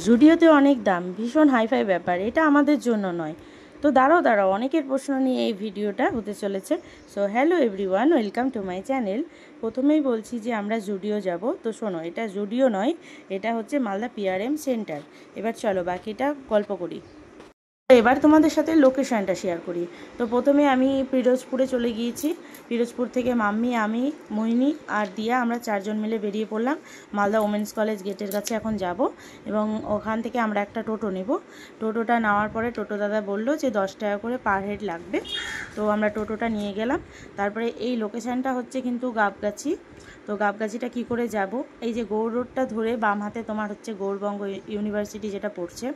জুডিওতে অনেক দাম, ভীষণ হাইফাই ব্যাপার, এটা আমাদের জন্য নয়। তো দাঁড়াও অনেকের প্রশ্ন নিয়ে এই ভিডিওটা হতে চলেছে। So hello everyone, welcome to my channel. প্রথমেই বলছি যে আমরা জুডিও যাব। তো শোনো, এটা জুডিও নয়, এটা হচ্ছে মালদা পিআরএম সেন্টার। এবার চলো বাকিটা গল্প করি। এবার তোমাদের সাথে লোকেশানটা শেয়ার করি। তো প্রথমে আমি পিরোজপুরে চলে গিয়েছি। পিরোজপুর থেকে মাম্মি, আমি, মোহিনী আর দিয়া আমরা চারজন মিলে বেরিয়ে পড়লাম। মালদা ওমেন্স কলেজ গেটের কাছে এখন যাব এবং ওখান থেকে আমরা একটা টোটো নেব। টোটোটা নেওয়ার পরে টোটো দাদা বললো যে 10 টাকা করে পার হেড লাগবে। তো আমরা টোটোটা নিয়ে গেলাম। তারপরে এই লোকেশানটা হচ্ছে কিন্তু গাবগাছি। তো গাবগাছিটা কি করে যাব? এই যে গৌড় রোডটা ধরে বাম হাতে তোমার হচ্ছে গৌড়বঙ্গ ইউনিভার্সিটি যেটা পড়ছে,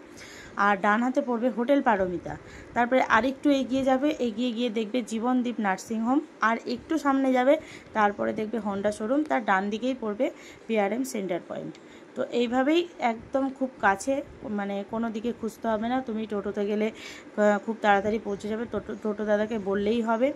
আর ডান হাতে পড়বে হোটেল পারমিতা। তারপরে আরেকটু এগিয়ে যাবে, এগিয়ে গিয়ে দেখবে জীবনদীপ নার্সিংহোম, আর একটু সামনে যাবে তারপরে দেখবে হন্ডা শোরুম, তার ডান দিকেই পড়বে পিআরএম সেন্টার পয়েন্ট। তো এইভাবেই একদম খুব কাছে, মানে কোনো দিকে খুঁজতে হবে না। তুমি টোটোতে গেলে খুব তাড়াতাড়ি পৌঁছে যাবে। টোটো দাদাকে বললেই হবে।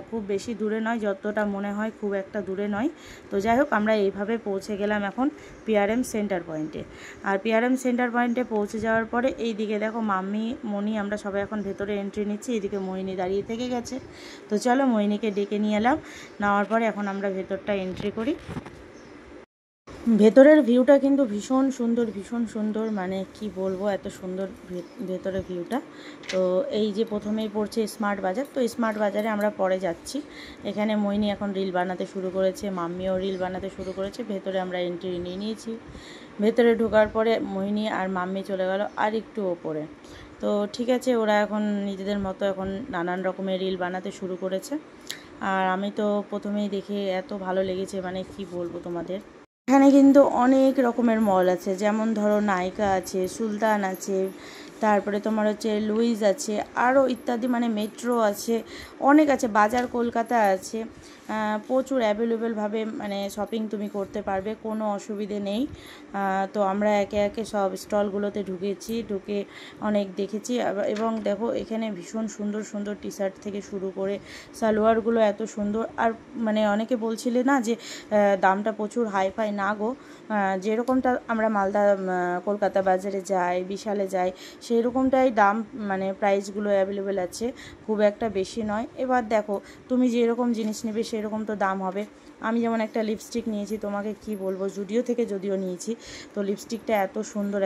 খুব বেশি দূরে নয়, যতটা মনে হয় খুব একটা দূরে নয়। তো যাই হোক, আমরা এইভাবে পৌঁছে গেলাম এখন পিআরএম সেন্টার পয়েন্টে। আর পিআরএম সেন্টার পয়েন্টে পৌঁছে যাওয়ার পরে এই দিকে দেখো মাম্মি, মনি, আমরা সবাই এখন ভেতরে এন্ট্রি নিচ্ছি। এদিকে মোহিনী দাঁড়িয়ে থেকে গেছে। তো চলো মোহিনীকে ডেকে নিয়ে এলাম। নেওয়ার পরে এখন আমরা ভেতরটা এন্ট্রি করি। ভেতরের ভিউটা কিন্তু ভীষণ সুন্দর, মানে কি বলবো, এত সুন্দর ভেতরের ভিউটা। তো এই যে প্রথমেই পড়ছে স্মার্ট বাজার। তো স্মার্ট বাজারে আমরা পরে যাচ্ছি। এখানে মোহিনী এখন রিল বানাতে শুরু করেছে, মাম্মিও রিল বানাতে শুরু করেছে। ভেতরে আমরা এন্ট্রি নিয়ে নিয়েছি। ভেতরে ঢোকার পরে মোহিনী আর মাম্মি চলে গেল আর একটু ওপরে। তো ঠিক আছে, ওরা এখন নিজেদের মতো এখন নানান রকমের রিল বানাতে শুরু করেছে। আর আমি তো প্রথমেই দেখে এত ভালো লেগেছে, মানে কি বলবো তোমাদের। এখানে কিন্তু অনেক রকমের মল আছে, যেমন ধরো নায়িকা আছে, সুলতান আছে, তারপরে তোমার হচ্ছে লুইস আছে, আরও ইত্যাদি, মানে মেট্রো আছে, অনেক আছে, বাজার কলকাতা আছে। প্রচুর অ্যাভেলেবেলভাবে মানে শপিং তুমি করতে পারবে, কোনো অসুবিধে নেই। তো আমরা একে একে সব স্টলগুলোতে ঢুকে অনেক দেখেছি। এবং দেখো এখানে ভীষণ সুন্দর টি শার্ট থেকে শুরু করে সালোয়ারগুলো এত সুন্দর। আর মানে অনেকে বলছিলে না যে দামটা প্রচুর হাইফাই, না গো। যেরকমটা আমরা মালদা কলকাতা বাজারে যাই, বিশালে যাই, সেই রকমটাই দাম, মানে প্রাইসগুলো অ্যাভেলেবেল আছে, খুব একটা বেশি নয়। এবার দেখো তুমি যেরকম জিনিস নেবে সেরকম তো দাম হবে। আমি যেমন একটা লিপস্টিক নিয়েছি, তোমাকে কি বলবো, জুডিও থেকে যদিও নিয়েছি। তো লিপস্টিকটা এত সুন্দর।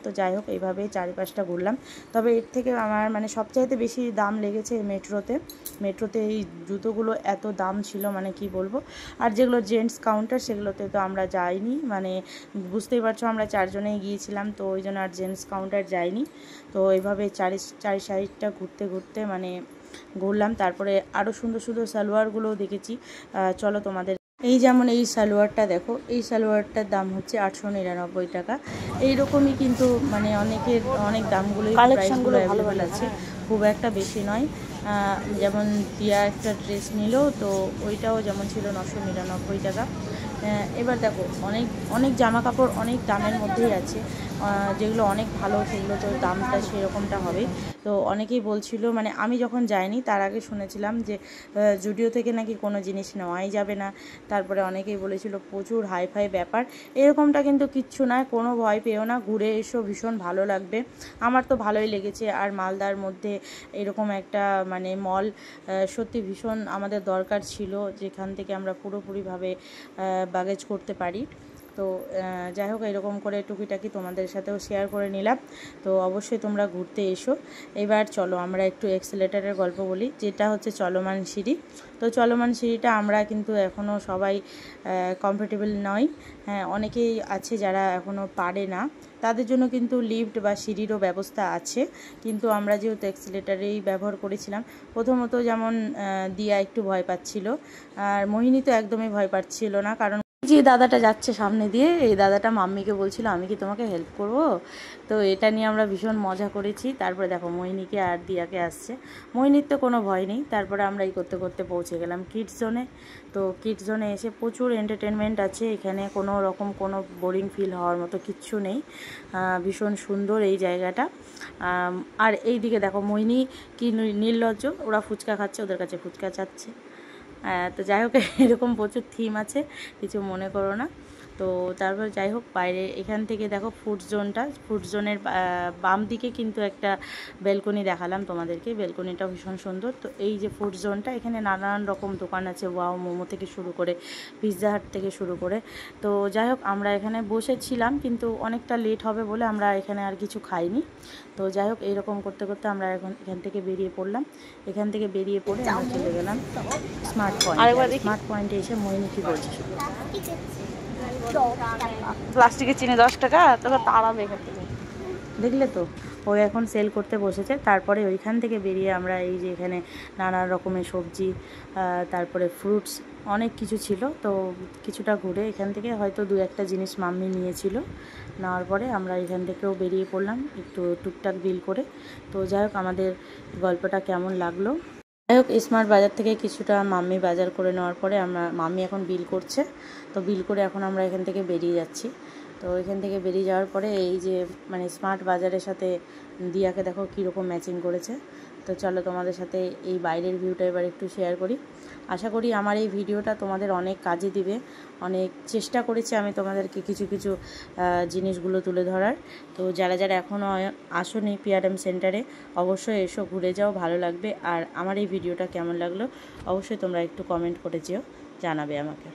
তো যাই হোক, এইভাবেই চারিপাশটা ঘুরলাম। তবে এর থেকে আমার মানে সবচাইতে বেশি দাম লেগেছে মেট্রোতে এই জুতোগুলো এত দাম ছিল, মানে কি বলবো। আর যেগুলো জেন্টস কাউন্টার সেগুলোতে তো আমরা যাইনি, মানে বুঝতেই পারছো আমরা চারজনেই গিয়েছিলাম, তো ওই জন্য আর জেন্টস কাউন্টার যাইনি। তো এইভাবে চারি সাইডটা ঘুরতে মানে ঘুরলাম। তারপরে আরও সুন্দর সালোয়ারগুলোও দেখেছি। চলো তোমাদের, এই যেমন এই সালোয়ারটা দেখো, এই সালোয়ারটার দাম হচ্ছে 899 টাকা। এইরকমই কিন্তু মানে অনেক দামগুলোই, প্রাইসগুলো অ্যাভেলেবেল আছে, খুব একটা বেশি নয়। যেমন দিয়া একটা ড্রেস নিল, তো ওইটাও যেমন ছিল 999 টাকা। এবার দেখো অনেক জামা কাপড় অনেক দামের মধ্যেই আছে, যেগুলো অনেক ভালো, সেগুলো তো দামটা সেরকমটা হবে। তো অনেকেই বলছিল, মানে আমি যখন যাইনি তার আগে শুনেছিলাম যে জুডিও থেকে নাকি কোনো জিনিস নেওয়াই যাবে না। তারপরে অনেকেই বলেছিল প্রচুর হাইফাই ব্যাপার। এরকমটা কিন্তু কিচ্ছু নয়, কোনো ভয় পেও না, ঘুরে এসো, ভীষণ ভালো লাগবে। আমার তো ভালোই লেগেছে। আর মালদার মধ্যে এরকম একটা মানে মল সত্যি ভীষণ আমাদের দরকার ছিল, যেখান থেকে আমরা পুরোপুরিভাবে বাগেজ করতে পারি। তো যাই হোক, এরকম করে টুকিটাকি তোমাদের সাথেও শেয়ার করে নিলাম। তো অবশ্যই তোমরা ঘুরতে এসো। এবার চলো আমরা একটু এক্সেলেটারের গল্প বলি, যেটা হচ্ছে চলমান সিঁড়ি। তো চলমান সিঁড়িটা আমরা কিন্তু এখনও সবাই কমফোর্টেবল নই। হ্যাঁ, অনেকেই আছে যারা এখনও পারে না, তাদের জন্য কিন্তু লিফট বা সিঁড়িরও ব্যবস্থা আছে। কিন্তু আমরা যেহেতু এক্সেলেটারেই ব্যবহার করেছিলাম, প্রথমত যেমন দিয়া একটু ভয় পাচ্ছিল, আর মোহিনী তো একদমই ভয় পাচ্ছিল না, কারণ যে দাদাটা যাচ্ছে সামনে দিয়ে, এই দাদাটা মাম্মিকে বলছিল আমি কি তোমাকে হেল্প করব। তো এটা নিয়ে আমরা ভীষণ মজা করেছি। তারপরে দেখো মোহিনীকে আর দিয়াকে আসছে, মোহিনীর তো কোনো ভয় নেই। তারপরে আমরা এই করতে পৌঁছে গেলাম কিডস জোনে। তো কিডস জোনে এসে প্রচুর এন্টারটেনমেন্ট আছে, এখানে কোনো রকম কোনো বোরিং ফিল হওয়ার মতো কিচ্ছু নেই। ভীষণ সুন্দর এই জায়গাটা। আর এই দিকে দেখো মোহিনী কি নির্লজ্জ, ওরা ফুচকা খাচ্ছে, ওদের কাছে ফুচকা চাচ্ছে। তো যাই হোক, এরকম প্রচুর থিম আছে, কিছু মনে করো না। তো তারপর যাই হোক, বাইরে এখান থেকে দেখো ফুড জোনটা, ফুড জোনের বাম দিকে কিন্তু একটা বেলকনি দেখালাম তোমাদেরকে, বেলকনিটা ভীষণ সুন্দর। তো এই যে ফুড জোনটা, এখানে নানান রকম দোকান আছে, ওয়াও মোমো থেকে শুরু করে পিৎজা হাট থেকে শুরু করে। তো যাই হোক, আমরা এখানে বসেছিলাম কিন্তু অনেকটা লেট হবে বলে আমরা এখানে আর কিছু খাইনি। তো যাই হোক, এইরকম করতে করতে আমরা এখান থেকে বেরিয়ে পড়লাম। এখান থেকে বেরিয়ে পড়ে আমরা চলে গেলাম স্মার্ট পয়েন্ট। স্মার্ট পয়েন্টে এসে মোহিনী কী বলছে শুধু, প্লাস্টিকের চিনি 10 টাকা, তোকে তাড়াবে এখান থেকে। দেখলে তো, ও এখন সেল করতে বসেছে। তারপরে ওইখান থেকে বেরিয়ে আমরা এই যে এখানে নানা রকমের সবজি, তারপরে ফ্রুটস, অনেক কিছু ছিল। তো কিছুটা ঘুরে এখান থেকে হয়তো 2-1টা জিনিস মাম্মি নিয়েছিল, নেওয়ার পরে আমরা এখান থেকেও বেরিয়ে পড়লাম একটু টুকটাক বিল করে। তো যাই হোক, আমাদের গল্পটা কেমন লাগলো। যাই হোক, স্মার্ট বাজার থেকে কিছুটা মাম্মি বাজার করে নেওয়ার পরে মাম্মি এখন বিল করছে। তো বিল করে এখন আমরা এখান থেকে বেরিয়ে যাচ্ছি। তো এখান থেকে বেরিয়ে যাওয়ার পরে এই যে মানে স্মার্ট বাজারের সাথে দিয়াকে দেখো কীরকম ম্যাচিং করেছে। তো চলো তোমাদের সাথে এই বাইরের ভিউটা এবার একটু শেয়ার করি। আশা করি আমার এই ভিডিওটা তোমাদের অনেক কাজে দিবে। অনেক চেষ্টা করেছি আমি তোমাদেরকে কিছু কিছু জিনিসগুলো তুলে ধরার। তো যারা যারা এখনও আসোনি পিআরএম সেন্টারে, অবশ্যই এসো, ঘুরে যাও, ভালো লাগবে। আর আমার এই ভিডিওটা কেমন লাগলো অবশ্যই তোমরা একটু কমেন্ট করে যেও, জানাবে আমাকে।